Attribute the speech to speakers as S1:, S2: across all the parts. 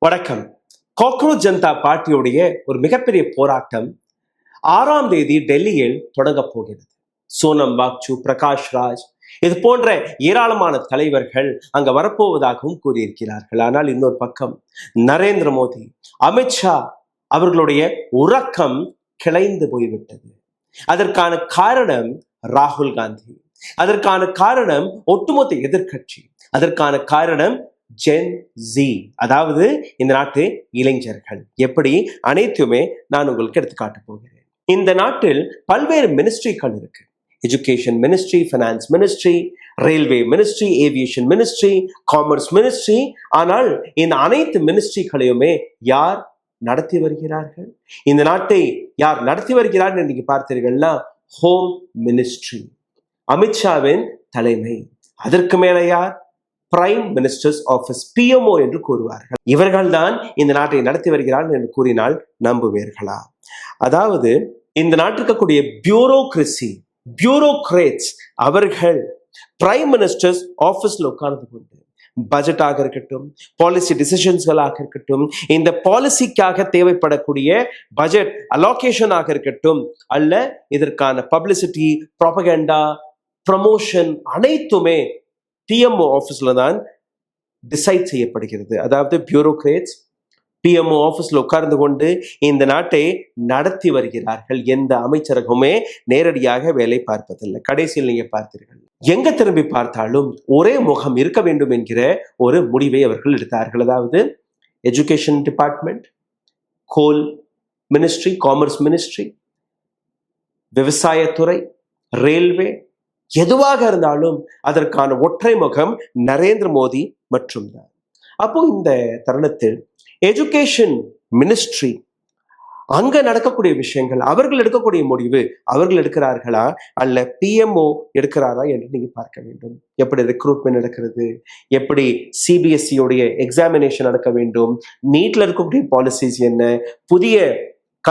S1: வணக்கம். காக்ரோச் ஜனதா பார்ட்டியுடைய ஒரு மிகப்பெரிய போராட்டம் 6ஆம் தேதி டெல்லியில் தொடங்க போகிறது. சோனம் வாங்சூக், பிரகாஷ் ராஜ் இது போன்ற ஏராளமான தலைவர்கள் அங்க வரப்போவதாகவும் கூறியிருக்கிறார்கள். ஆனால் இன்னொரு பக்கம் நரேந்திர மோடி, அமித்ஷா அவர்களுடைய உறக்கம் கிளைந்து போய்விட்டது. அதற்கான காரணம் ராகுல் காந்தி, அதற்கான காரணம் ஒட்டுமொத்த எதிர்க்கட்சி, அதற்கான காரணம் ஜென் ஜி, அதாவது இந்த நாட்டு இளைஞர்கள். எப்படி அனைத்துமே நான் உங்களுக்கு எடுத்து காட்ட போகிறேன். இந்த நாட்டில் பல்வேறு மினிஸ்ட்ரிகள் இருக்கு. Education ministry, finance ministry, railway ministry, aviation ministry, commerce ministry. ஆனால் இந்த அனைத்து மினிஸ்ட்ரிகளையுமே யார் நடத்தி வருகிறார்கள்? இந்த நாட்டை யார் நடத்தி வருகிறார்கள் நீங்க பார்த்தீர்கள்னா ஹோம் மினிஸ்ட்ரி, அமித்ஷாவின் தலைமை. அதற்கு மேல யார்? பிரைம் மினிஸ்டர்ஸ் ஆஃபீஸ், PMO என்று கூறுவார்கள். இவர்கள் தான் இந்த நாட்டை நடத்தி வருகிறார்கள் என்று கூறினால் நம்புவீர்களா? அதாவது இந்த நாட்டிற்கக்கூடிய பியூரோக்ரசி, பியூரோக்ரேட்ஸ் அவர்கள் பிரைம் மினிஸ்டர்ஸ் ஆஃபீஸ்ல உட்கார்ந்து கொண்டு பட்ஜெட்டாக இருக்கட்டும், பாலிசி டிசிஷன்ஸ்களாக இருக்கட்டும், இந்த பாலிசிக்காக தேவைப்படக்கூடிய பட்ஜெட் அலோகேஷனாக இருக்கட்டும், அல்ல இதற்கான பப்ளிசிட்டி, ப்ராபகண்டா, ப்ரமோஷன் அனைத்துமே PMO ஆஃபீஸ்ல தான் டிசைட் செய்யப்படுகிறது. அதாவது பியூரோக்ரேட்ஸ் PMO ஆஃபீஸ்ல உட்கார்ந்து கொண்டு இந்த நாட்டை நடத்தி வருகிறார்கள். எந்த அமைச்சரகமே நேரடியாக வேலை பார்ப்பதில்லை. கடைசியில் நீங்க பார்த்தீர்கள், எங்க திரும்பி பார்த்தாலும் ஒரே முகம் இருக்க வேண்டும் என்கிற ஒரு முடிவை அவர்கள் எடுத்தார்கள். அதாவது எஜுகேஷன் டிபார்ட்மெண்ட், கோல் மினிஸ்ட்ரி, காமர்ஸ் மினிஸ்ட்ரி, விவசாயத்துறை, ரயில்வே, எதுவாக இருந்தாலும் அதற்கான ஒற்றை முகம் நரேந்திர மோடி மற்றும் தான். அப்போ இந்த தருணத்தில் எஜுகேஷன் மினிஸ்ட்ரி அங்க நடக்கக்கூடிய விஷயங்கள், அவர்கள் எடுக்கக்கூடிய முடிவு அவர்கள் எடுக்கிறார்களா அல்ல PMO எடுக்கிறாரா என்று நீங்க பார்க்க வேண்டும். எப்படி ரெக்ரூட்மெண்ட் நடக்கிறது, எப்படி CBSE உடைய எக்ஸாமினேஷன் நடக்க வேண்டும், நீட்ல இருக்கக்கூடிய பாலிசிஸ் என்ன, புதிய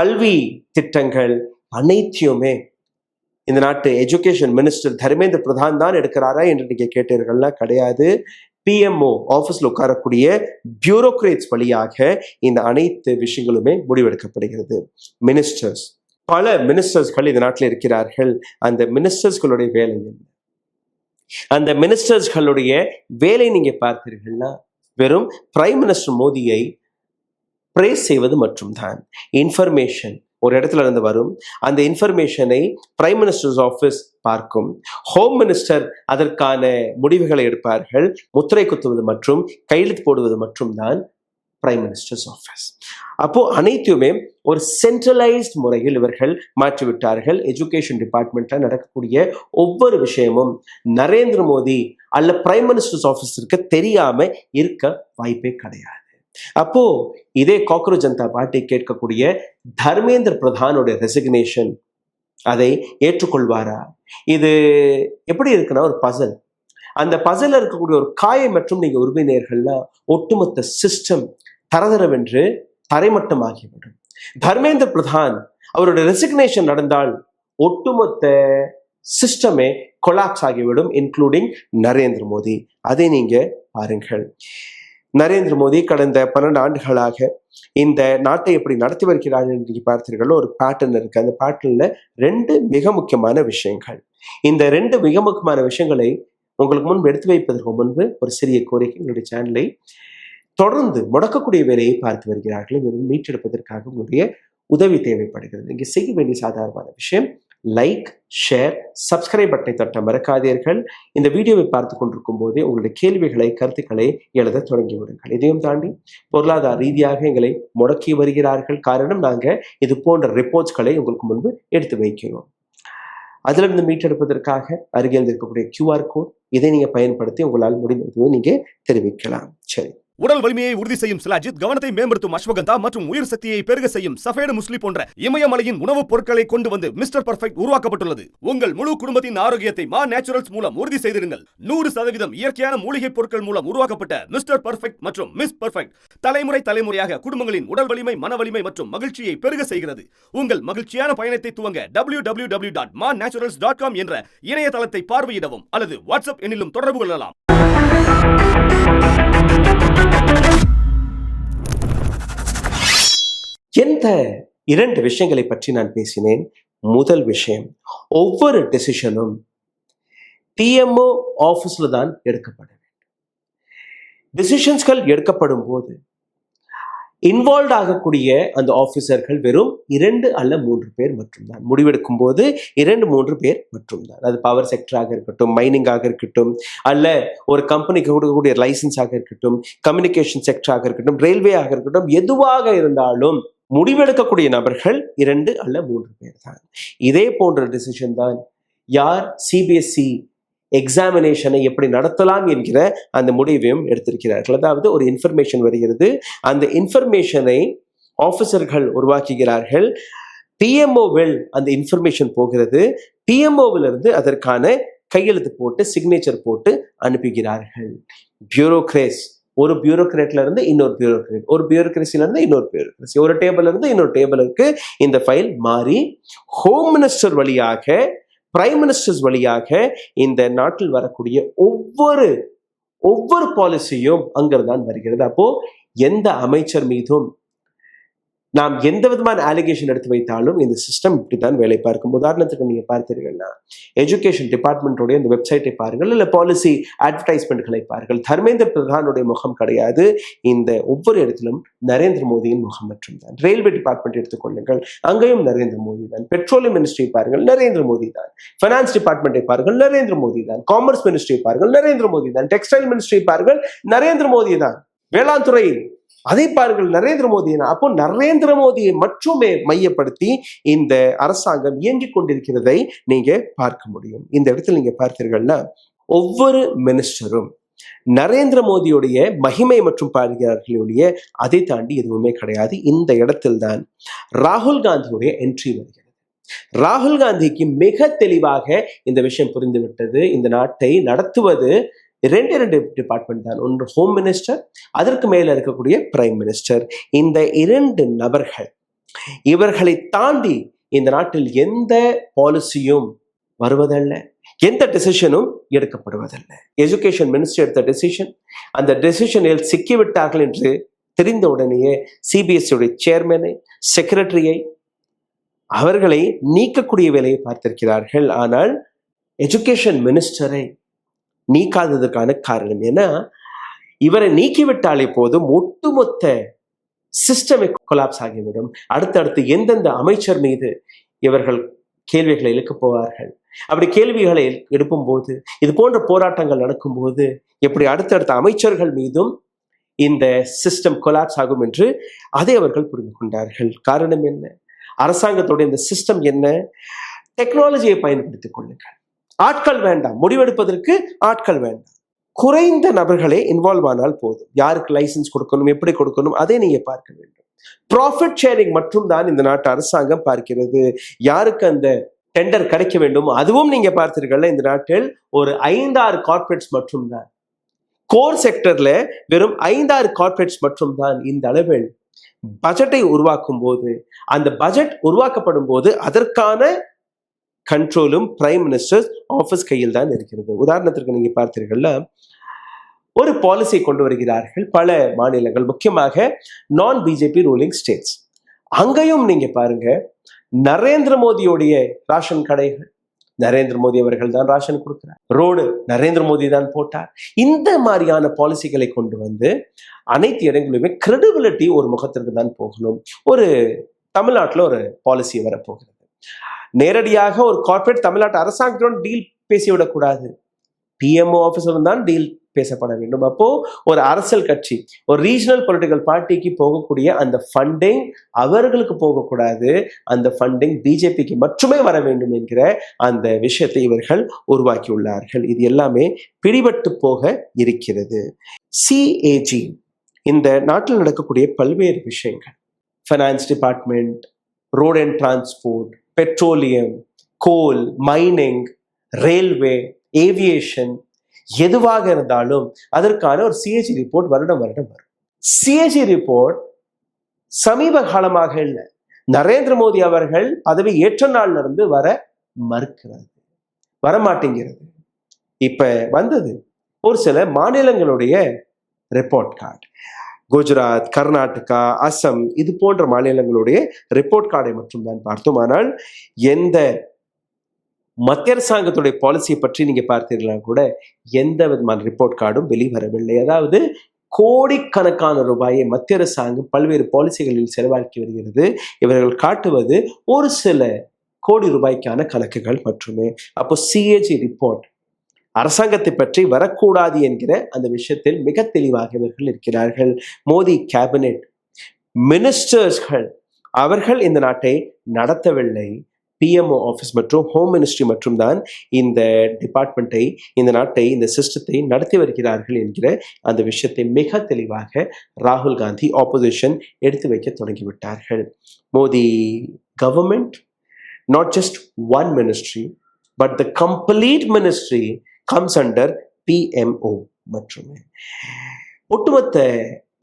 S1: கல்வி திட்டங்கள் அனைத்தையுமே இந்த நாட்டு எஜுகேஷன் மினிஸ்டர் தர்மேந்திர பிரதான் தான் எடுக்கிறாரா என்று நீங்க கேட்டீர்கள்னா கிடையாது. PMO ஆஃபீஸ்ல உட்காரக்கூடிய பியூரோக்ரேட்ஸ் வழியாக இந்த அனைத்து விஷயங்களுமே முடிவெடுக்கப்படுகிறது. மினிஸ்டர்ஸ், பல மினிஸ்டர்ஸ்கள் இந்த நாட்டில் இருக்கிறார்கள். அந்த மினிஸ்டர்ஸ்களுடைய வேலை என்ன? அந்த மினிஸ்டர்ஸ்களுடைய வேலை நீங்க பார்த்தீர்கள்னா வெறும் பிரைம் மினிஸ்டர் மோடியை பிரேஸ் செய்வது மட்டும்தான். இன்ஃபர்மேஷன் ஒரு இடத்துல இருந்து வரும், அந்த இன்ஃபர்மேஷனை பிரைம் மினிஸ்டர்ஸ் ஆஃபீஸ் பார்க்கும். ஹோம் மினிஸ்டர் அதற்கான முடிவுகளை எடுப்பார்கள். முத்திரை குத்துவது மற்றும் கையெழுத்து போடுவது மட்டும் தான் பிரைம் மினிஸ்டர்ஸ் ஆஃபீஸ். அப்போ அனைத்துமே ஒரு சென்ட்ரலைஸ்ட் முறையில் இவர்கள் மாற்றிவிட்டார்கள். எஜுகேஷன் டிபார்ட்மெண்ட்ல நடக்கக்கூடிய ஒவ்வொரு விஷயமும் நரேந்திர மோடி அல்ல பிரைம் மினிஸ்டர்ஸ் ஆஃபீஸருக்கு தெரியாம இருக்க வாய்ப்பே கிடையாது. அப்போ இதே காக்ரோச் ஜனதா பார்ட்டி கேட்கக்கூடிய தர்மேந்திர பிரதானோட ரெசிக்னேஷன், அதை ஏற்றுக்கொள்வாரா? இது எப்படி இருக்குன்னா ஒரு பசல். அந்த பசல்ல இருக்கக்கூடிய ஒரு காயம் மற்றும் நீங்க உறுப்பினர்கள்னா ஒட்டுமொத்த சிஸ்டம் தரதரவென்று தரைமட்டமாகிவிடும். தர்மேந்திர பிரதான் அவருடைய ரெசிக்னேஷன் நடந்தால் ஒட்டுமொத்த சிஸ்டமே கொலாப்ஸ் ஆகிவிடும், இன்க்ளூடிங் நரேந்திர மோடி. அதை நீங்க பாருங்கள். நரேந்திர மோடி கடந்த 12 ஆண்டுகளாக இந்த நாட்டை எப்படி நடத்தி வருகிறார்கள் என்று பார்த்தீர்கள். ஒரு பேட்டர்ன் இருக்கு. அந்த பேட்டர்ன்ல 2 மிக முக்கியமான விஷயங்கள். இந்த 2 மிக முக்கியமான விஷயங்களை உங்களுக்கு முன்பு எடுத்து வைப்பதற்கு முன்பு ஒரு சிறிய கோரிக்கை, உங்களுடைய சேனலை தொடர்ந்து முடக்கக்கூடிய வேலையை பார்த்து வருகிறார்கள். இது மீட்டெடுப்பதற்காக உங்களுடைய உதவி தேவைப்படுகிறது. இங்கே செய்ய வேண்டிய சாதாரணமான விஷயம், லைக், ஷேர், சப்ஸ்கிரைப் பட்டனை தட்ட மறக்காதீர்கள். இந்த வீடியோவை பார்த்து கொண்டிருக்கும் போதே உங்களுடைய கேள்விகளை, கருத்துக்களை எழுத தொடங்கி விடுங்கள். இதையும் தாண்டி பொருளாதார ரீதியாக எங்களை முடக்கி வருகிறார்கள். காரணம், நாங்க இது போன்ற ரிப்போர்ட்ஸ்களை உங்களுக்கு முன்பு எடுத்து வைக்கிறோம். அதுல இருந்து மீட்டெடுப்பதற்காக அருகில் இருக்கக்கூடிய QR கோட், இதை நீங்க பயன்படுத்தி உங்களால் முடிந்ததை நீங்க தெரிவிக்கலாம். சரி.
S2: உடல் வலிமையை உறுதி செய்யும் சிலாஜித், கவனத்தை மேம்படுத்தும் அஸ்வகந்தா மற்றும் உயிர் சக்தியை பெருக செய்யும் சஃபேடு முஸ்லி போன்ற இமயமலையின் உணவுப் பொருட்களை கொண்டு வந்து மிஸ்டர் பர்ஃபெக்ட் உருவாக்கப்பட்டுள்ளது. உங்கள் முழு குடும்பத்தின் ஆரோக்கியத்தை மா நேச்சுரல்ஸ் மூலம் உறுதி செய்திருங்கள். 100% இயற்கையான மூலிகை பொருட்கள் மூலம் உருவாக்கப்பட்ட மிஸ்டர் பர்ஃபெக்ட் மற்றும் மிஸ் பர்ஃபெக்ட் தலைமுறையாக குடும்பங்களின் உடல் வலிமை, மன வலிமை மற்றும் மகிழ்ச்சியை பெருக செய்கிறது. உங்கள் மகிழ்ச்சியான பயணத்தை துவங்க www.manaturals.com என்ற இணையதளத்தை பார்வையிடவும் அல்லது வாட்ஸ்அப் எண்ணிலும் தொடர்பு கொள்ளலாம்.
S1: எந்த 2 விஷயங்களை பற்றி நான் பேசினேன்? முதல் விஷயம், ஒவ்வொரு டெசிஷனும் டிஎம்ஓ ஆஃபீஸ்ல தான் எடுக்கப்பட வேண்டும். டிசிஷன்ஸ்கள் எடுக்கப்படும் போது இன்வால்வ் ஆகக்கூடிய அந்த ஆஃபீஸர்கள் வெறும் 2 அல்ல 3 பேர் மட்டும்தான். முடிவெடுக்கும் போது 2-3 பேர் மட்டும்தான். அது பவர் செக்டராக இருக்கட்டும், மைனிங்காக இருக்கட்டும், அல்ல ஒரு கம்பெனிக்கு கொடுக்கக்கூடிய லைசன்ஸாக இருக்கட்டும், கம்யூனிகேஷன் செக்டராக இருக்கட்டும், ரயில்வே ஆக இருக்கட்டும், எதுவாக இருந்தாலும் முடிவெடுக்கக்கூடிய நபர்கள் 2 அல்ல 3 பேர் தான். இதே போன்ற டிசிஷன் தான் யார் சிபிஎஸ்இ எக்ஸாமினேஷனை எப்படி நடத்தலாம் என்கிற அந்த முடிவையும் எடுத்திருக்கிறார்கள். அதாவது ஒரு இன்ஃபர்மேஷன் வருகிறது, அந்த இன்ஃபர்மேஷனை ஆஃபீஸர்கள் உருவாக்குகிறார்கள், பிஎம்ஓவில் அந்த இன்ஃபர்மேஷன் போகிறது, பிஎம்ஓவிலிருந்து அதற்கான கையெழுத்து போட்டு சிக்னேச்சர் போட்டு அனுப்புகிறார்கள். பியூரோக்ரேஸ் ஒரு பியூரோக்ரேட்ல இருந்து இன்னொரு பியூரோக்ரேட், ஒரு பியூரோக்ரஸில இருந்து இன்னொரு பியூரோக்ரஸி, ஒரு டேபிள் இருந்து இன்னொரு டேபிளுக்கு இந்த ஃபைல் மாறி ஹோம் மினிஸ்டர் வழியாக, பிரைம் மினிஸ்டர்ஸ் வழியாக இந்த நாட்டில் வரக்கூடிய ஒவ்வொரு பாலிசியும் அங்கிருந்தான் வருகிறது. அப்போ எந்த அமைச்சர் மீதும் நாம் எந்த விதமான அலிகேஷன் எடுத்து வைத்தாலும் இந்த சிஸ்டம் இப்படித்தான் வேலை பார்க்கும். உதாரணத்துக்கு நீங்க பார்த்தீர்கள்னா எஜுகேஷன் டிபார்ட்மெண்ட்டோடைய இந்த வெப்சைட்டை பாருங்கள், இல்லை பாலிசி அட்வர்டைஸ்மெண்ட்களை பாருங்கள். தர்மேந்திர பிரதானுடைய முகம் கிடையாது, இந்த ஒவ்வொரு இடத்திலும் நரேந்திர மோடியின் முகம் மட்டும்தான். ரயில்வே டிபார்ட்மெண்ட் எடுத்துக்கொள்ளுங்கள், அங்கேயும் நரேந்திர மோடி தான். பெட்ரோலியம் மினிஸ்ட்ரி பாருங்கள், நரேந்திர மோடி தான். ஃபைனான்ஸ் டிபார்ட்மெண்ட்டை பாருங்கள், நரேந்திர மோடி தான். காமர்ஸ் மினிஸ்ட்ரி பாருங்கள், நரேந்திர மோடி தான். டெக்ஸ்டைல் மினிஸ்ட்ரி பாருங்கள், நரேந்திர மோடி தான். வேளாண் துறை அதை பாருங்கள், நரேந்திர மோடி. அப்போ நரேந்திர மோடியை மட்டுமே மையப்படுத்தி இந்த அரசாங்கம் இயங்கிக் கொண்டிருக்கிறதை நீங்க பார்க்க முடியும். இந்த இடத்துல நீங்க பார்த்தீர்கள்னா ஒவ்வொரு மினிஸ்டரும் நரேந்திர மோடியுடைய மகிமை மற்றும் பாடுகிறார்களுடைய அதை தாண்டி எதுவுமே கிடையாது. இந்த இடத்தில் தான் ராகுல் காந்தியுடைய என்ட்ரி வருகிறது. ராகுல் காந்திக்கு மிக தெளிவாக இந்த விஷயம் புரிந்துவிட்டது. இந்த நாட்டை நடத்துவது 2 டிபார்ட்மெண்ட் தான். ஒன்று ஹோம் மினிஸ்டர், அதற்கு மேல இருக்கக்கூடிய பிரைம் மினிஸ்டர். இந்த 2 நபர்கள், இவர்களை தாண்டி இந்த நாட்டில் எந்த பாலிசியும் வருவதல்ல, எந்த டிசிஷனும் எடுக்கப்படுவதல்ல. எஜுகேஷன் மினிஸ்டர் எடுத்த டிசிஷன், அந்த டிசிஷனில் சிக்கிவிட்டார்கள் என்று தெரிந்த உடனேயே சிபிஎஸ்இ சேர்மனை, செக்ரட்டரியை, அவர்களை நீக்கக்கூடிய வேலையை பார்த்திருக்கிறார்கள். ஆனால் எஜுகேஷன் மினிஸ்டரை நீக்காததற்கான காரணம் ஏன்னா, இவரை நீக்கிவிட்டாலே போதும் ஒட்டுமொத்த சிஸ்டமே கொலாப்ஸ் ஆகிவிடும். அடுத்தடுத்து எந்தெந்த அமைச்சர் மீது இவர்கள் கேள்விகளை எழுக்க போவார்கள். அப்படி கேள்விகளை எழுப்பும் போது, இது போன்ற போராட்டங்கள் நடக்கும் போது எப்படி அடுத்தடுத்த அமைச்சர்கள் மீதும் இந்த சிஸ்டம் கொலாப்ஸ் ஆகும் என்று அதை அவர்கள் புரிந்து கொண்டார்கள். காரணம் என்ன? அரசாங்கத்துடைய இந்த சிஸ்டம் என்ன? டெக்னாலஜியை பயன்படுத்திக் கொள்ளுங்கள், ஆட்கள் வேண்டாம், முடிவெடுப்பதற்கு ஆட்கள் வேண்டாம், குறைந்த நபர்களே இன்வால்வ் ஆனால் போதும். யாருக்கு லைசன்ஸ் கொடுக்கணும், எப்படி கொடுக்கணும், அதை நீங்க பார்க்க வேண்டும். ப்ராஃபிட் ஷேரிங் மட்டும் தான் இந்த நாட்டு அரசாங்கம் பார்க்கிறது. யாருக்கு அந்த டெண்டர் கிடைக்க வேண்டும், அதுவும் நீங்க பார்த்தீர்கள். இந்த நாட்டில் ஒரு 5-6 கார்பரேட்ஸ் மட்டும் தான், கோர் செக்டர்ல வெறும் 5-6 கார்பரேட்ஸ் மட்டும் தான் இந்த அளவில் பட்ஜெட்டை உருவாக்கும் போது, அந்த பட்ஜெட் உருவாக்கப்படும் போது அதற்கான கண்ட்ரோலும் பிரைம் மினிஸ்டர் ஆஃபீஸ் கையில் தான் இருக்கிறது. உதாரணத்திற்கு நீங்க பார்த்தீர்கள்னா ஒரு பாலிசி கொண்டு வருகிறார்கள் பல மாநிலங்கள், முக்கியமாக நான் பிஜேபி ரூலிங் ஸ்டேட்ஸ். அங்கேயும் நீங்க பாருங்க, நரேந்திர மோடியுடைய ராஷன் கடைகள், நரேந்திர மோடி அவர்கள் தான் ராஷன் கொடுக்கிறார், ரோடு நரேந்திர மோடி தான் போட்டார். இந்த மாதிரியான பாலிசிகளை கொண்டு வந்து அனைத்து இடங்களிலுமே கிரெடிபிலிட்டி ஒரு முகத்திற்கு தான் போகணும். ஒரு தமிழ்நாட்டில் ஒரு பாலிசி வரப்போகிறது. நேரடியாக ஒரு கார்பரேட் தமிழ்நாட்டு அரசாங்கத்துடன் டீல் பேசிவிடக்கூடாது, பிஎம்ஓ ஆஃபீஸர் தான் டீல் பேசப்பட வேண்டும். அப்போ ஒரு அரசியல் கட்சி, ஒரு ரீஜனல் பொலிட்டிக்கல் பார்ட்டிக்கு போகக்கூடிய அந்த ஃபண்டிங் அவர்களுக்கு போகக்கூடாது, அந்த ஃபண்டிங் பிஜேபிக்கு மட்டுமே வர வேண்டும் என்கிற அந்த விஷயத்தை இவர்கள் உருவாக்கியுள்ளார்கள். இது எல்லாமே பிடிபட்டு போக இருக்கிறது. சிஏஜி இந்த நாட்டில் நடக்கக்கூடிய பல்வேறு விஷயங்கள், finance department, road and transport, petroleum, goal, mining, railway, aviation, எதுவாக இருந்தாலும் அதற்கான ஒரு சிஏஜி ரிப்போர்ட் வருடம் வரும். சிஏஜி ரிப்போர்ட் சமீப காலமாக இல்லை, நரேந்திர மோடி அவர்கள் பதவி ஏற்ற நாள்ல இருந்து வர மறுக்கிறது, வரமாட்டேங்கிறது. இப்ப வந்தது ஒரு சில மாநிலங்களுடைய ரிப்போர்ட் கார்டு. குஜராத், கர்நாடகா, அசம் இது போன்ற மாநிலங்களுடைய ரிப்போர்ட் கார்டை மட்டும் தான் பார்த்தோம். ஆனால் எந்த மத்திய அரசாங்கத்துடைய பாலிசியை பற்றி நீங்க பார்த்தீர்களா கூட எந்த விதமான ரிப்போர்ட் கார்டும் வெளிவரவில்லை. அதாவது கோடிக்கணக்கான ரூபாயை மத்திய அரசாங்கம் பல்வேறு பாலிசிகளில் செலவாக்கி வருகிறது. இவர்கள் காட்டுவது ஒரு சில கோடி ரூபாய்க்கான கணக்குகள் மட்டுமே. அப்போ சிஏஜி ரிப்போர்ட் அரசாங்கத்தை பற்றி வரக்கூடாது என்கிற அந்த விஷயத்தில் மிக தெளிவாக இவர்கள் இருக்கிறார்கள். மோடி கேபினெட் மினிஸ்டர்ஸ்கள் அவர்கள் இந்த நாட்டை நடத்தவில்லை. பிஎம்ஓ ஆஃபீஸ் மற்றும் ஹோம் மினிஸ்ட்ரி மற்றும் தான் இந்த டிபார்ட்மெண்ட்டை, இந்த நாட்டை, இந்த சிஸ்டத்தை நடத்தி வருகிறார்கள் என்கிற அந்த விஷயத்தை மிக தெளிவாக ராகுல் காந்தி ஆப்போசிஷன் எடுத்து வைக்க தொடங்கிவிட்டார்கள். Modi government not just one ministry but the complete ministry comes under PMO மட்டுமே. ஒட்டுமொத்த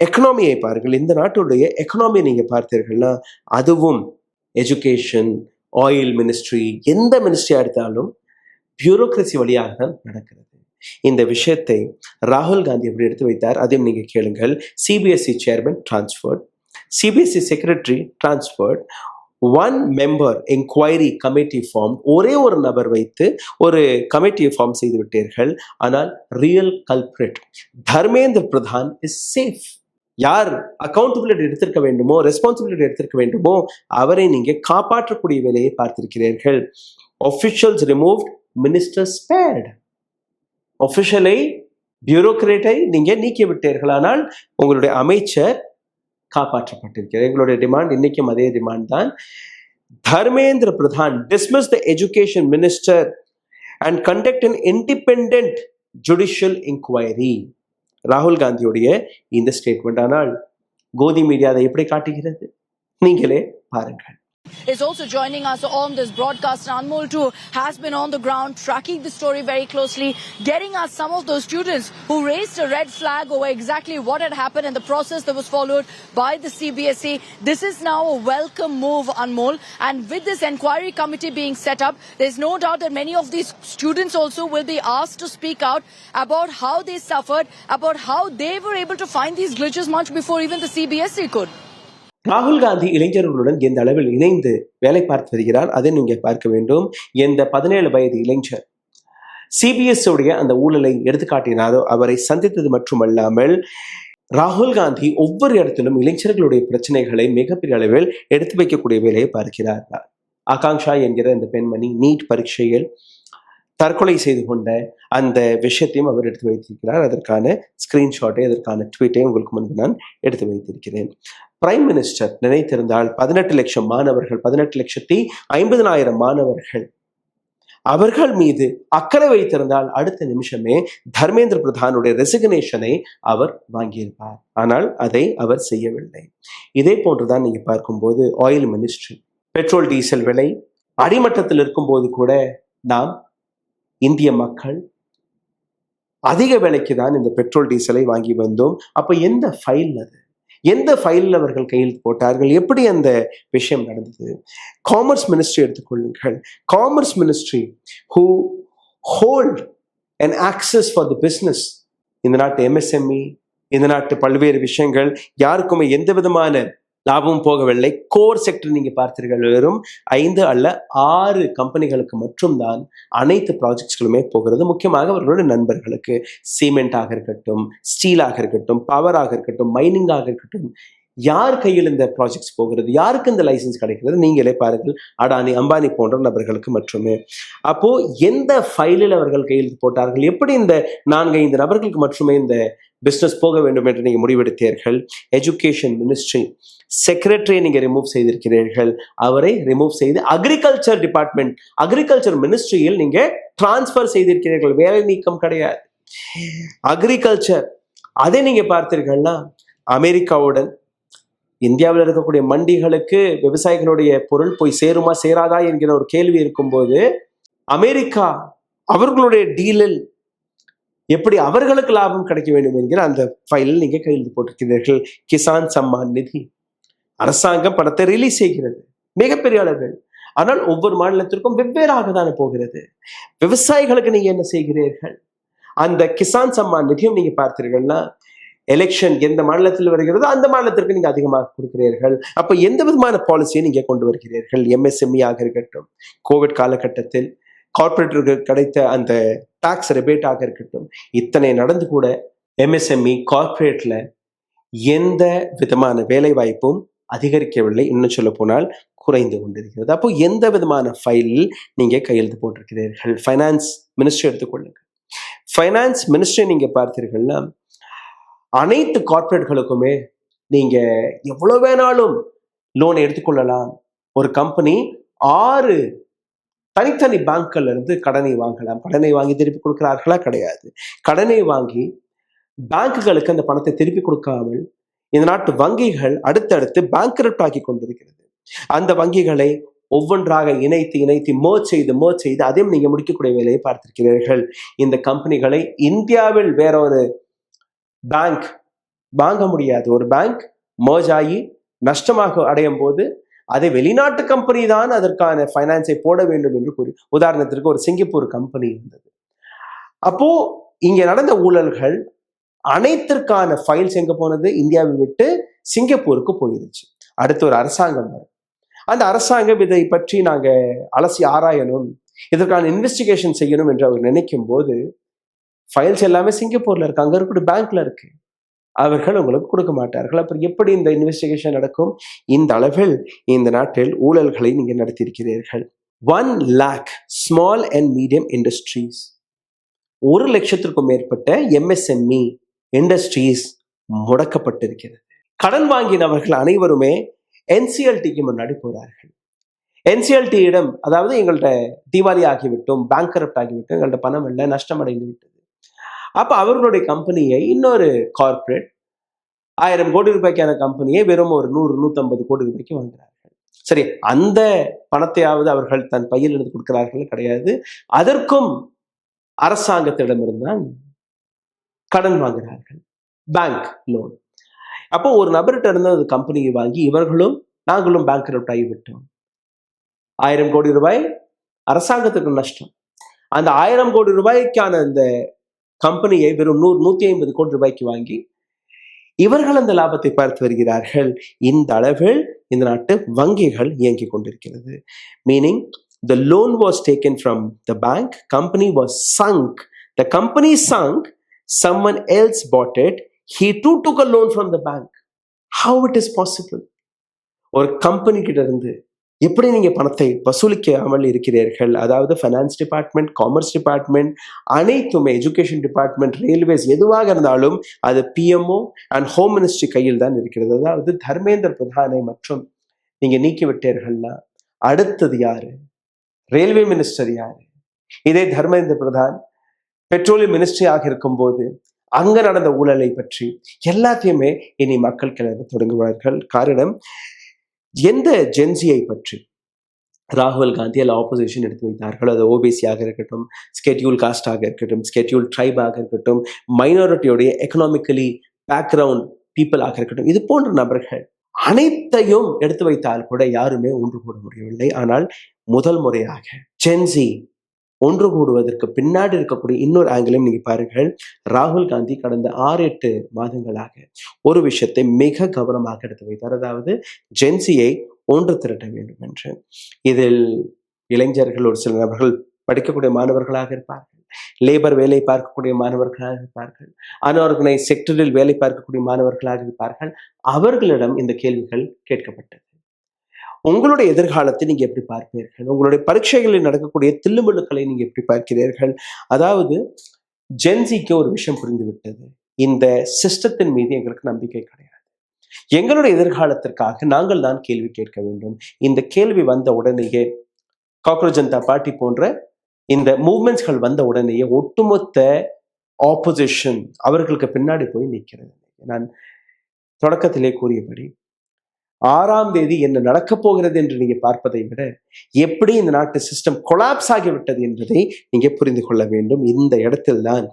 S1: எக்கனாமியை பாருங்கள். இந்த நாட்டுடைய எக்கனாமியை நீங்க பார்த்தீர்கள்னா அதுவும் எஜுகேஷன், ஆயில் மினிஸ்ட்ரி, எந்த மினிஸ்ட்ரியா எடுத்தாலும் பியூரோக்ரசி வழியாக தான் நடக்கிறது. இந்த விஷயத்தை ராகுல் காந்தி எப்படி எடுத்து வைத்தார் அதையும் நீங்க கேளுங்கள். CBSE chairman transferred, CBSE secretary transferred, one member enquiry committee form, ஒரே ஒரு நபர் வைத்து ஒரு கமிட்டியை ஃபார்ம் செய்து விட்டீர்கள். ஆனால் real கல்பிரேட் Dharmendra Pradhan is safe. யார் அக்கௌண்டபிலிட்டி எடுத்திருக்க வேண்டுமோ, ரெஸ்பான்சிபிலிட்டி எடுத்திருக்க வேண்டுமோ அவரை நீங்க காப்பாற்றக்கூடிய வேலையை பார்த்திருக்கிறீர்கள். Officials removed, minister spared. ஆஃபிஷியலை, பியூரோக்ரேட்டை நீங்க நீக்கி விட்டீர்கள். ஆனால் உங்களுடைய அமைச்சர் காப்பாற்றப்பட்டிருக்கிறது. எங்களுடைய டிமாண்ட் இன்னைக்கும் அதே டிமாண்ட் தான். Dharmendra Pradhan dismiss the education minister and conduct an independent judicial inquiry. ராகுல் காந்தியுடைய இந்த ஸ்டேட்மெண்ட். ஆனால் கோதி மீடியா அதை எப்படி காட்டுகிறது நீங்களே பாருங்கள்.
S3: Is also joining us on this broadcast. Anmol too has been on the ground tracking the story very closely, getting us some of those students who raised a red flag over exactly what had happened and the process that was followed by the CBSE. This is now a welcome move, Anmol, and with this inquiry committee being set up, there's no doubt that many of these students also will be asked to speak out about how they suffered, about how they were able to find these glitches much before even the CBSE could.
S1: ராகுல் காந்தி இளைஞர்களுடன் எந்த அளவில் இணைந்து வேலை பார்த்து வருகிறார் அதை நீங்க பார்க்க வேண்டும். எந்த 17 வயது இளைஞர் சிபிஎஸ் உடைய அந்த ஊழலை எடுத்துக்காட்டினாரோ அவரை சந்தித்தது மட்டுமல்லாமல் ராகுல் காந்தி ஒவ்வொரு இடத்திலும் இளைஞர்களுடைய பிரச்சனைகளை மிகப்பெரிய அளவில் எடுத்து வைக்கக்கூடிய வேலையை பார்க்கிறார். ஆகாங்ஷா என்கிற இந்த பெண்மணி நீட் பரீட்சையில் தற்கொலை செய்து கொண்ட அந்த விஷயத்தையும் அவர் எடுத்து வைத்திருக்கிறார். அதற்கான ஸ்கிரீன்ஷாட்டை, அதற்கான ட்வீட்டை உங்களுக்கு முன்பு நான் எடுத்து வைத்திருக்கிறேன். பிரைம் மினிஸ்டர் நினைத்திருந்தால் 18 லட்சம் மாணவர்கள், 18,50,000 மாணவர்கள் அவர்கள் மீது அக்கறை வைத்திருந்தால் அடுத்த நிமிஷமே தர்மேந்திர பிரதானுடைய ரெசிக்னேஷனை அவர் வாங்கியிருப்பார். ஆனால் அதை அவர் செய்யவில்லை. இதே போன்றுதான் நீங்க பார்க்கும்போது ஆயில் மினிஸ்ட்ரி, பெட்ரோல் டீசல் விலை அடிமட்டத்தில் இருக்கும்போது கூட நாம் இந்திய மக்கள் அதிக விலைக்கு தான் இந்த பெட்ரோல் டீசலை வாங்கி வந்தோம். அப்ப எந்த ஃபைல் அது, எந்த ஃபைலில் அவர்கள் கையெழுத்து போட்டார்கள், எப்படி அந்த விஷயம் நடந்தது? காமர்ஸ் மினிஸ்ட்ரி எடுத்துக்கொள்ளுங்கள். Commerce ministry who hold and access for the business. இந்த நாட்டு எம்எஸ்எம்இ, இந்த நாட்டு பல்வேறு விஷயங்கள் யாருக்குமே எந்த விதமான லாபமும் போகவில்லை. கோர் செக்டர் நீங்க பார்த்தீர்கள் வெறும் 5 அல்ல 6 கம்பெனிகளுக்கு மட்டும்தான் அனைத்து ப்ராஜெக்ட்ஸ்களுமே போகிறது. முக்கியமாக அவர்களுடைய நண்பர்களுக்கு சிமெண்டாக இருக்கட்டும், ஸ்டீலாக இருக்கட்டும், பவராக இருக்கட்டும், மைனிங்காக இருக்கட்டும், யார் கையில் இந்த ப்ராஜெக்ட்ஸ் போகிறது, யாருக்கு இந்த லைசன்ஸ் கிடைக்கிறது நீங்களே பாருங்கள். அடானி, அம்பானி போன்ற நபர்களுக்கு மட்டுமே. அப்போ எந்த ஃபைலில் அவர்கள் கையெழுத்து போட்டார்கள், எப்படி இந்த 4-5 நபர்களுக்கு மட்டுமே இந்த பிஸ்னஸ் போக வேண்டும் என்று நீங்க முடிவெடுத்தீர்கள். எஜுகேஷன் மினிஸ்ட்ரி செக்ரட்டரியை நீங்க ரிமூவ் செய்திருக்கிறீர்கள். அவரை ரிமூவ் செய்து அக்ரிகல்ச்சர் டிபார்ட்மெண்ட், அக்ரிகல்ச்சர் மினிஸ்ட்ரியில் நீங்க டிரான்ஸ்பர் செய்திருக்கிறீர்கள். வேலை நீக்கம் கிடையாது. அக்ரிகல்ச்சர் அதை நீங்க பார்த்தீர்கள்னா அமெரிக்காவுடன் இந்தியாவில் இருக்கக்கூடிய மண்டிகளுக்கு விவசாயிகளுடைய பொருள் போய் சேருமா சேராதா என்கிற ஒரு கேள்வி இருக்கும்போது அமெரிக்கா அவர்களுடைய டீலில் எப்படி அவர்களுக்கு லாபம் கிடைக்க வேண்டும் என்கிற அந்த ஃபைலில் நீங்க கையெழுத்து போட்டிருக்கிறீர்கள். கிசான் சம்மான் நிதி அரசாங்கம் பணத்தை ரிலீஸ் செய்கிறது மிகப்பெரிய அளவில். ஆனால் ஒவ்வொரு மாநிலத்திற்கும் வெவ்வேறாக தானே போகிறது. விவசாயிகளுக்கு நீங்க என்ன செய்கிறீர்கள்? அந்த கிசான் சம்மான் நிதியம் நீங்க பார்த்தீர்கள்னா எலெக்ஷன் எந்த மாநிலத்தில் வருகிறதோ அந்த மாநிலத்திற்கு நீங்க அதிகமாக கொடுக்கிறீர்கள். அப்ப எந்த விதமான பாலிசியை நீங்க கொண்டு வருகிறீர்கள்? எம்எஸ்எம்இ ஆக இருக்கட்டும், கோவிட் காலகட்டத்தில் கார்பரேட்டுக்கு கிடைத்த அந்த டாக்ஸ் ரிபேட் ஆக இருக்கட்டும், இத்தனை நடந்து கூட எம்எஸ்எம்இ கார்பரேட்ல எந்த விதமான வேலை வாய்ப்பும் அதிகரிக்கவில்லை, இன்னும் சொல்ல போனால் குறைந்து கொண்டிருக்கிறது. அப்போ எந்த விதமான ஃபைலில் நீங்க கையெழுத்து போட்டிருக்கிறீர்கள்? ஃபைனான்ஸ் மினிஸ்ட்ரி எடுத்துக்கொள்ளுங்க. ஃபைனான்ஸ் மினிஸ்ட்ரி நீங்க பார்த்தீர்கள்னா அனைத்து கார்பரேட்களுக்குமே நீங்க எவ்வளவு வேணாலும் லோன் எடுத்துக்கொள்ளலாம். ஒரு கம்பெனி 6 தனித்தனி பேங்க்ல இருந்து கடனை வாங்கலாம். கடனை வாங்கி திருப்பி கொடுக்கிறார்களா? கிடையாது. கடனை வாங்கி பேங்குகளுக்கு அந்த பணத்தை திருப்பி கொடுக்காமல் இந்த நாட்டு வங்கிகள் அடுத்தடுத்து பேங்க்ரப்ட் ஆக்கி கொண்டிருக்கிறது. அந்த வங்கிகளை ஒவ்வொன்றாக இணைத்து மர்ஜ் செய்து அதையும் நீங்க முடிக்கக்கூடிய வேலையை பார்த்திருக்கிறீர்கள். இந்த கம்பெனிகளை இந்தியாவில் வேற ஒரு பேங்க் வாங்க முடியாது. ஒரு பேங்க் மர்ஜ் ஆகி நஷ்டமாக அடையும் போது அதை வெளிநாட்டு கம்பெனி தான் அதற்கான ஃபைனான்ஸை போட வேண்டும் என்று கூறி, உதாரணத்திற்கு ஒரு சிங்கப்பூர் கம்பெனி இருந்தது. அப்போ இங்க நடந்த ஊழல்கள் அனைத்திற்கான ஃபைல்ஸ் எங்க போனது? இந்தியாவை விட்டு சிங்கப்பூருக்கு போயிருச்சு. அடுத்து ஒரு அரசாங்கம் வரும். அந்த அரசாங்கம் இதை பற்றி நாங்க அலசி ஆராயணும், இதற்கான இன்வெஸ்டிகேஷன் செய்யணும் என்று அவர் நினைக்கும் போது ஃபைல்ஸ் எல்லாமே சிங்கப்பூர்ல இருக்கு, அங்க இருக்கிற பேங்க்ல இருக்கு. அவர்கள் உங்களுக்கு கொடுக்க மாட்டார்கள். அப்புறம் எப்படி இந்த இன்வெஸ்டிகேஷன் நடக்கும்? இந்த அளவில் இந்த நாட்டில் ஊழல்களை நீங்க நடத்தியிருக்கிறீர்கள். 1 lakh small and medium industries, 1 லட்சத்திற்கும் மேற்பட்ட எம்எஸ்எம்இ இண்டஸ்ட்ரீஸ் முடக்கப்பட்டிருக்கிறது. கடன் வாங்கினவர்கள் அனைவருமே என்சிஎல்டிக்கு முன்னாடி போறார்கள். என்சிஎல்டியிடம், அதாவது எங்கள்கிட்ட தீவாளி ஆகிவிட்டோம், பேங்க்ரப்ட் ஆகிவிட்டோம், எங்கள்கிட்ட பணம் இல்லை, நஷ்டம் அடைந்து விட்டது. அப்ப அவர்களுடைய கம்பெனியை இன்னொரு கார்பரேட் 1000 கோடி ரூபாய்க்கான கம்பெனியை வெறும் ஒரு 100-150 கோடி ரூபாய்க்கு வாங்குறார்கள். சரி, அந்த பணத்தையாவது அவர்கள் தன் பையில் எடுத்து கொடுக்கிறார்கள்? கிடையாது. அதற்கும் அரசாங்கத்திடமிருந்தான் கடன் வாங்குகிறார்கள், பேங்க் லோன். அப்போ ஒரு நபர்கிட்ட இருந்து அந்த கம்பெனியை வாங்கி இவர்களும் நாங்களும் பேங்க்ரப்ட் ஆகிவிட்டோம். 1000 கோடி ரூபாய் அரசாங்கத்துக்கு நஷ்டம். அந்த 1000 கோடி ரூபாய்க்கான அந்த கம்பெனியை வெறும் 100-150 கோடி ரூபாய்க்கு வாங்கி இவர்கள் அந்த லாபத்தை பார்த்து வருகிறார்கள். இந்த அளவில் இந்த நாட்டு வங்கிகள் இயங்கிக் கொண்டிருக்கிறது. Meaning the loan was taken from the bank, company was sunk, the company sunk, someone else bought it, he too took a loan from the bank. How it is possible? ஒரு கம்பெனி கிட்ட இருந்து எப்படி நீங்க பணத்தை வசூலிக்காமல் இருக்கிறீர்கள்? அதாவது finance department, commerce department, அனைத்துமே, education department, railways, எதுவாக இருந்தாலும் அது பிஎம்ஓ அண்ட் ஹோம் மினிஸ்ட்ரி கையில் தான் இருக்கிறது. அதாவது தர்மேந்திர பிரதானை மற்றும் நீங்க நீக்கி விட்டீர்கள்னா அடுத்தது யாரு? ரயில்வே மினிஸ்டர் யாரு? இதே தர்மேந்திர பிரதான் பெட்ரோலியம் மினிஸ்ட்ரி ஆக இருக்கும் போது அங்க நடந்த ஊழலை பற்றி எல்லாத்தையுமே இனி மக்கள் கிளற தொடங்குவார்கள். காரணம், எந்த ஜென்சியை பற்றி ராகுல் காந்தி அல்ல ஆப்போசிஷன் எடுத்து வைத்தார்கள், அது ஓபிசியாக இருக்கட்டும், ஸ்கெட்யூல் காஸ்டாக இருக்கட்டும், ஸ்கெட்யூல் ட்ரைபாக இருக்கட்டும், மைனாரிட்டியோடைய எக்கனாமிக்கலி பேக்ரவுண்ட் பீப்புள் ஆக இருக்கட்டும், இது போன்ற நபர்கள் அனைத்தையும் எடுத்து வைத்தால் கூட யாருமே ஒன்று கூட முடியவில்லை. ஆனால் முதல் முறையாக ஜென்சி ஒன்று கூடுவதற்கு பின்னாடி இருக்கக்கூடிய இன்னொரு ஆங்கிலும் நீங்க பாருங்கள். ராகுல் காந்தி கடந்த 6-8 மாதங்களாக ஒரு விஷயத்தை மிக கவனமாக எடுத்து வைத்தார். அதாவது ஜென்சியை ஒன்று திரட்ட வேண்டும் என்று. இதில் இளைஞர்கள், ஒரு சில நபர்கள் படிக்கக்கூடிய மாணவர்களாக இருப்பார்கள், லேபர் வேலை பார்க்கக்கூடிய மாணவர்களாக இருப்பார்கள், அன்ஆர்கனைஸ் செக்டரில் வேலை பார்க்கக்கூடிய மாணவர்களாக இருப்பார்கள். அவர்களிடம் இந்த கேள்விகள் கேட்கப்பட்டது. உங்களுடைய எதிர்காலத்தை நீங்க எப்படி பார்ப்பீர்கள்? உங்களுடைய பரீட்சைகளில் நடக்கக்கூடிய தில்லுமுள்ளுக்களை நீங்க எப்படி பார்க்கிறீர்கள்? அதாவது ஜென்சிக்கு ஒரு விஷயம் புரிந்துவிட்டது, இந்த சிஸ்டத்தின் மீது எங்களுக்கு நம்பிக்கை கிடையாது, எங்களுடைய எதிர்காலத்திற்காக நாங்கள் தான் கேள்வி கேட்க வேண்டும். இந்த கேள்வி வந்த உடனேயே காக்ரோச் ஜனதா பார்ட்டி போன்ற இந்த மூவ்மெண்ட்ஸ்கள் வந்த உடனேயே ஒட்டுமொத்த ஆப்போசிஷன் அவர்களுக்கு பின்னாடி போய் நிற்கிறது. நான் தொடக்கத்திலே கூறியபடி 6ஆம் தேதி என்ன நடக்கப் போகிறது என்று நீங்க பார்ப்பதை விட எப்படி இந்த நாட்டு சிஸ்டம் கொலாப்ஸ் ஆகிவிட்டது என்பதை நீங்க புரிந்து கொள்ள வேண்டும். இந்த இடத்தில் தான்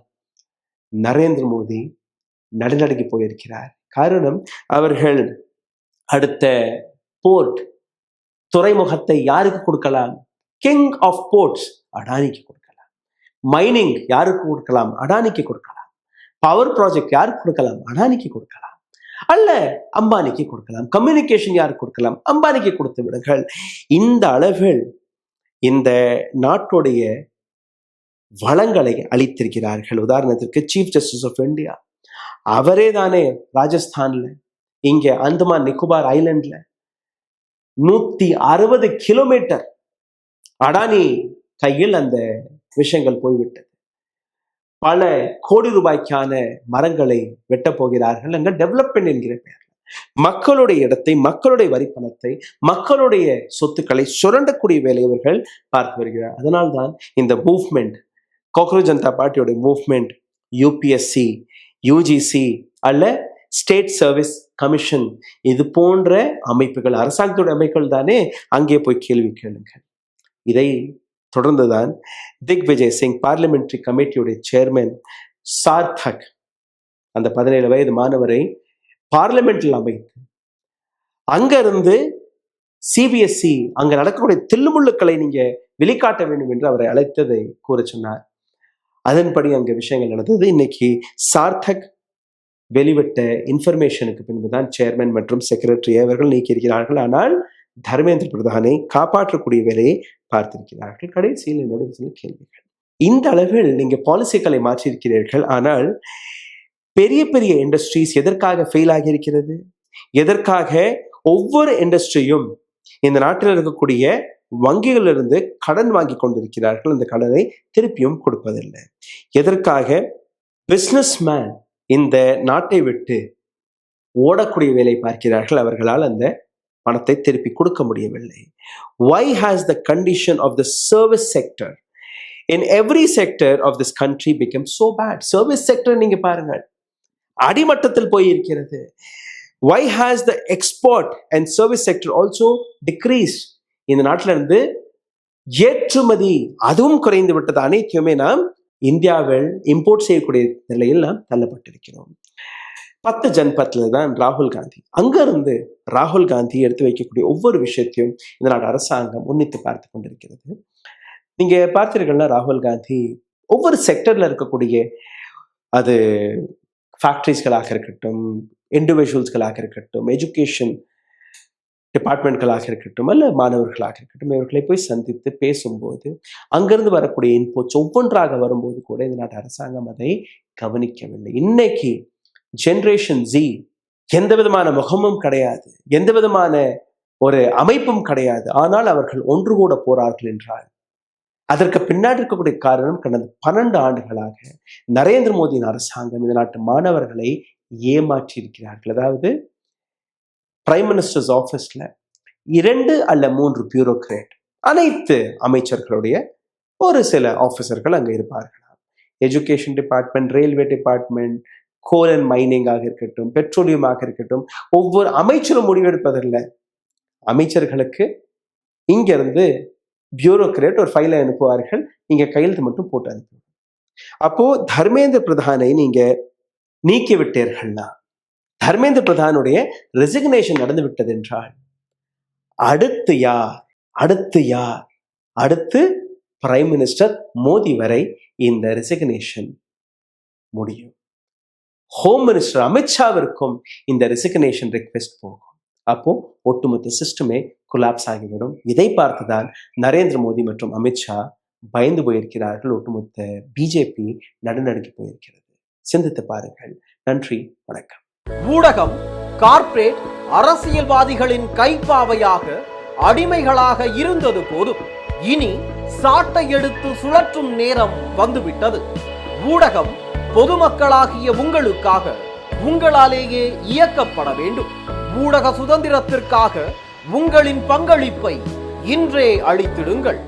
S1: நரேந்திர மோடி நடுநடுங்கி போயிருக்கிறார். காரணம், அவர்கள் அடுத்த போர்ட் துறைமுகத்தை யாருக்கு கொடுக்கலாம்? கிங் ஆஃப் போர்ட்ஸ் அடானிக்கு கொடுக்கலாம். மைனிங் யாருக்கு கொடுக்கலாம்? அடானிக்கு கொடுக்கலாம். பவர் ப்ராஜெக்ட் யாருக்கு கொடுக்கலாம்? அடானிக்கு கொடுக்கலாம், அல்ல அம்பானிக்கு கொடுக்கலாம். கம்யூனிகேஷன் யாருக்கு கொடுக்கலாம்? அம்பானிக்கு கொடுத்து விடுங்கள். இந்த அளவில் இந்த நாட்டுடைய வளங்களை அளித்திருக்கிறார்கள். உதாரணத்திற்கு சீஃப் ஜஸ்டிஸ் ஆஃப் இந்தியா அவரே தானே ராஜஸ்தான்ல, இங்க அந்தமான் நிக்கோபார் ஐலண்ட்ல 160 கிலோமீட்டர் அடானி கையில் அந்த விஷயங்கள் போய்விட்டது. பல கோடி ரூபாய்க்கான மரங்களை வெட்டப் போகிறார்கள். அங்க டெவலப்மெண்ட் என்கிற பெயர் மக்களுடைய இடத்தை, மக்களுடைய வரிப்பணத்தை, மக்களுடைய சொத்துக்களை சுரண்டக்கூடிய வேலையவர்கள் பார்த்து வருகிறார். அதனால்தான் இந்த மூவ்மெண்ட், காக்ரோச் ஜனதா பார்ட்டியோட மூவ்மெண்ட், யூபிஎஸ்சி, யூஜிசி அல்ல ஸ்டேட் சர்வீஸ் கமிஷன், இது போன்ற அமைப்புகள், அரசாங்கத்துடைய அமைப்புகள் தானே அங்கே போய் கேள்வி கேளுங்கள். இதை தொடர்ந்துதான் திக் விஜய் சிங் பார்லிமெண்டரி கமிட்டியுடைய சேர்மன் சார்த்தக் அந்த 17 வயது மாணவரை பார்லிமெண்டில் அமைத்து அங்கிருந்து சிபிஎஸ்இ அங்க நடக்கக்கூடிய தில்லுமுள்ளுக்களை நீங்க வெளிக்காட்ட வேண்டும் என்று அவரை அழைத்ததை கூற சொன்னார். அதன்படி அங்க விஷயங்கள் நடந்தது. இன்னைக்கு சார்த்தக் வெளிவிட்ட இன்ஃபர்மேஷனுக்கு பின்புதான் சேர்மன் மற்றும் செக்ரட்டரி அவர்கள் நீக்கியிருக்கிறார்கள். ஆனால் தர்மேந்திர பிரதானை காப்பாற்றக்கூடிய வேலையை பார்த்திருக்கிறார்கள். கடைசியில் என்னோட சில கேள்விகள். இந்த அளவில் நீங்க பாலிசிகளை மாற்றியிருக்கிறீர்கள். ஆனால் பெரிய பெரிய இண்டஸ்ட்ரீஸ் எதற்காக ஃபெயில் ஆகியிருக்கிறது? எதற்காக ஒவ்வொரு இண்டஸ்ட்ரியும் இந்த நாட்டில் இருக்கக்கூடிய வங்கிகளிலிருந்து கடன் வாங்கி கொண்டிருக்கிறார்கள், அந்த கடனை திருப்பியும் கொடுப்பதில்லை? எதற்காக பிசினஸ் மேன் இந்த நாட்டை விட்டு ஓடக்கூடிய வேலை பார்க்கிறார்கள், அவர்களால் அந்த பணத்தை திருப்பி கொடுக்க முடியவில்லை? Why has the condition of the service sector in every sector of this country become so bad? Service sector நீங்க பாருங்கள், அடிமட்டத்தில் போயிருக்கிறது. Why has the export and service sector also decreased? இந்த நாட்டில இருந்து ஏற்றுமதி அதுவும் குறைந்து விட்டது. அனைத்தையுமே நாம் இந்தியாவில் இம்போர்ட் செய்யக்கூடிய நிலையில் நாம் தள்ளப்பட்டிருக்கிறோம். 10 ஜன்பத்ல தான் ராகுல் காந்தி, அங்கிருந்து ராகுல் காந்தி எடுத்து வைக்கக்கூடிய ஒவ்வொரு விஷயத்தையும் இந்த நாடு அரசாங்கம் உன்னித்து பார்த்து கொண்டிருக்கிறது. நீங்க பார்த்தீர்கள்னா ராகுல் காந்தி ஒவ்வொரு செக்டர்ல இருக்கக்கூடிய, அது ஃபேக்டரிஸ்களாக இருக்கட்டும், இண்டிவிஜுவல்ஸ்களாக இருக்கட்டும், எஜுகேஷன் டிபார்ட்மெண்ட்களாக இருக்கட்டும், அல்ல மாணவர்களாக இருக்கட்டும், இவர்களை போய் சந்தித்து பேசும்போது அங்கிருந்து வரக்கூடிய இன்புட்ஸ் ஒவ்வொன்றாக வரும்போது கூட இந்த நாட்டு அரசாங்கம் அதை கவனிக்கவில்லை. இன்னைக்கு ஜெனரேஷன் ஜி எந்த விதமான முகமும் கிடையாது, எந்த விதமான ஒரு அமைப்பும் கிடையாது. ஆனால் அவர்கள் ஒன்று கூட போறார்கள் என்றால் அதற்கு பின்னாடி இருக்கக்கூடிய காரணம், கடந்த 12 ஆண்டுகளாக நரேந்திர மோடியின் அரசாங்கம் இந்த நாட்டு மாணவர்களை ஏமாற்றி இருக்கிறார்கள். அதாவது பிரைம் மினிஸ்டர்ஸ் ஆபீஸ்ல 2 அல்ல 3 பியூரோக்ராட், அனைத்து அமைச்சர்களுடைய ஒரு சில ஆபீசர்கள் அங்க இருப்பார்களாம். Education department, railway department, coal and mining ஆக இருக்கட்டும், பெட்ரோலியமாக இருக்கட்டும், ஒவ்வொரு அமைச்சரும் முடிவெடுப்பதில்லை. அமைச்சர்களுக்கு இங்கிருந்து பியூரோக்ராட் ஒரு ஃபைலை அனுப்புவார்கள், நீங்க கையெழுத்து மட்டும் போட்டு அனுப்புவாங்க. அப்போ தர்மேந்திர பிரதானை நீங்க நீக்கி விட்டீர்கள்னா, தர்மேந்திர பிரதானுடைய ரெசிக்னேஷன் நடந்து விட்டது என்றால் அடுத்து யார்? அடுத்து பிரைம் மினிஸ்டர் மோடி வரை இந்த ரெசிக்னேஷன் முடியும். ஹோம் மினிஸ்டர் அமித்ஷாவிற்கும் இந்த ரெசிக்னேஷன் ரிக்வெஸ்ட் போகும். அப்போ ஒட்டுமொத்த சிஸ்டமே கொலாப்ஸ் ஆகிவிடும். இதை பார்த்துதான் நரேந்திர மோடி மற்றும் அமித்ஷா பயந்து போயிருக்கிறார்கள். ஒட்டுமொத்த பிஜேபி நடுநடுங்கி போயிருக்கிறது. சிந்தித்து பாருங்கள். நன்றி, வணக்கம்.
S4: ஊடகம் கார்ப்பரேட் அரசியல்வாதிகளின் கைப்பாவையாக, அடிமைகளாக இருந்தது போதும். இனி சாட்டை எடுத்து சுழற்றும் நேரம் வந்துவிட்டது. ஊடகம் பொதுமக்களாகிய உங்களுக்காக, உங்களாலேயே இயக்கப்பட வேண்டும். ஊடக சுதந்திரத்திற்காக உங்களின் பங்களிப்பை இன்றே அளித்திடுங்கள்.